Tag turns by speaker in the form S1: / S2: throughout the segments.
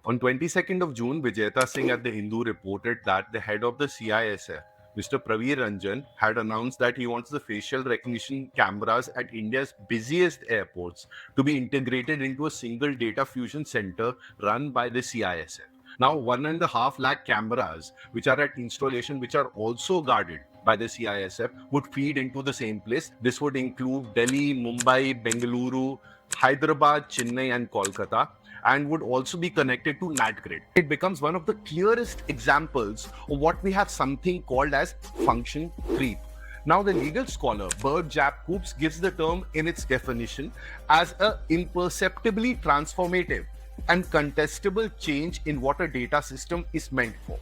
S1: On 22nd of June, Vijayata Singh at the Hindu reported that the head of the CISF, Mr. Praveer Ranjan, had announced that he wants the facial recognition cameras at India's busiest airports to be integrated into a single data fusion center run by the CISF. Now, 1.5 lakh cameras, which are at installation, which are also guarded by the CISF, would feed into the same place. This would include Delhi, Mumbai, Bengaluru, Hyderabad, Chennai, and Kolkata, and would also be connected to NATGRID. It becomes one of the clearest examples of what we have something called as function creep. Now, the legal scholar Bert Jacobs gives the term in its definition as a imperceptibly transformative and contestable change in what a data system is meant for.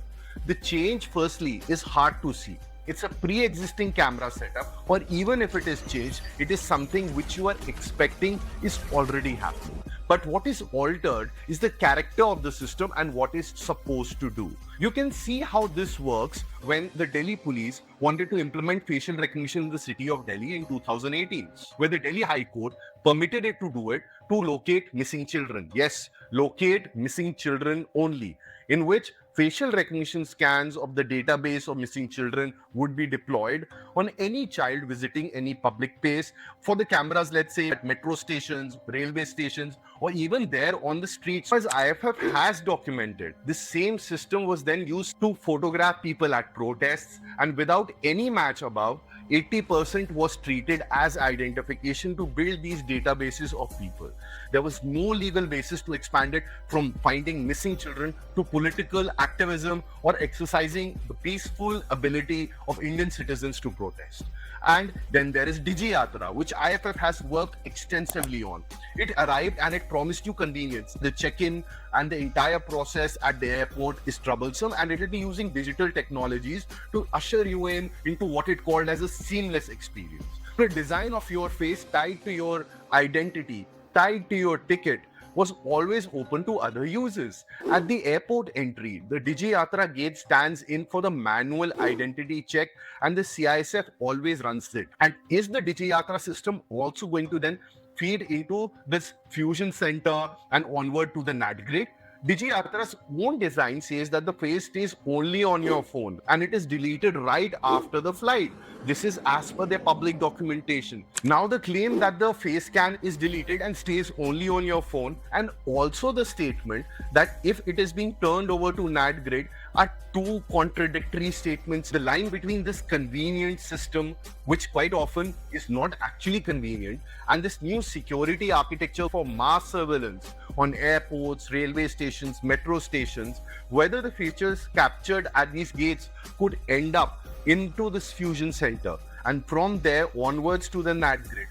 S1: The change, firstly, is hard to see. It's a pre-existing camera setup, or even if it is changed, it is something which you are expecting is already happening. But what is altered is the character of the system and what it's supposed to do. You can see how this works when the Delhi police wanted to implement facial recognition in the city of Delhi in 2018, where the Delhi High Court permitted it to do it to locate missing children. Yes, locate missing children only, in which facial recognition scans of the database of missing children would be deployed on any child visiting any public place for the cameras, let's say at metro stations, railway stations, or even there on the streets. As IFF has documented, this same system was then used to photograph people at protests, and without any match above, 80% was treated as identification to build these databases of people. There was no legal basis to expand it from finding missing children to political activism or exercising the peaceful ability of Indian citizens to protest. And then there is DigiYatra, which IFF has worked extensively on. It arrived and it promised you convenience. The check-in and the entire process at the airport is troublesome, and it will be using digital technologies to usher you into what it called as a seamless experience. The design of your face tied to your identity, tied to your ticket, was always open to other users. At the airport entry, the DigiYatra gate stands in for the manual identity check, and the CISF always runs it. And is the DigiYatra system also going to then feed into this fusion center and onward to the NATGRID? DigiYatra's own design says that the face stays only on your phone and it is deleted right after the flight. This is as per their public documentation. Now, the claim that the face scan is deleted and stays only on your phone, and also the statement that if it is being turned over to NATGRID, are two contradictory statements. The line between this convenient system, which quite often is not actually convenient, and this new security architecture for mass surveillance on airports, railway stations, metro stations, whether the features captured at these gates could end up into this fusion center and from there onwards to the NATGRID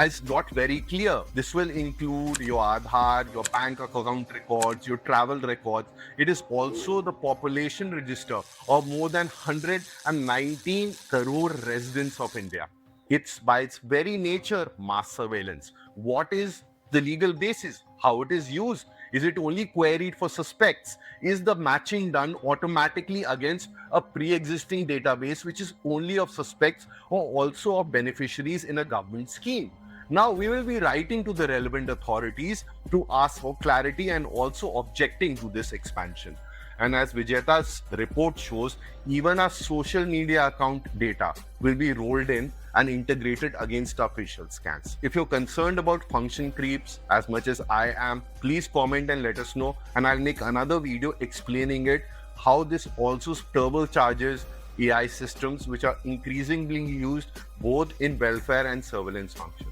S1: is not very clear. This will include your Aadhaar, your bank account records, your travel records. It is also the population register of more than 119 crore residents of India. It's by its very nature mass surveillance. What is the legal basis? How it is used? Is it only queried for suspects? Is the matching done automatically against a pre-existing database which is only of suspects or also of beneficiaries in a government scheme? Now, we will be writing to the relevant authorities to ask for clarity and also objecting to this expansion. And as Vijayata's report shows, even our social media account data will be rolled in and integrated against our facial scans. If you're concerned about function creeps as much as I am, please comment and let us know, and I'll make another video explaining it, how this also turbocharges AI systems which are increasingly used both in welfare and surveillance functions.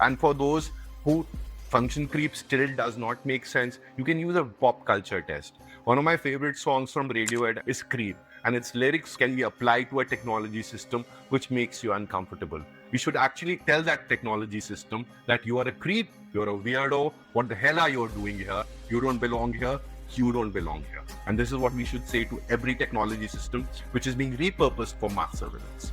S1: And for those who function creep still does not make sense, you can use a pop culture test. One of my favorite songs from Radiohead is Creep, and its lyrics can be applied to a technology system which makes you uncomfortable. We should actually tell that technology system that you are a creep, you're a weirdo, what the hell are you doing here? You don't belong here, you don't belong here. And this is what we should say to every technology system which is being repurposed for mass surveillance.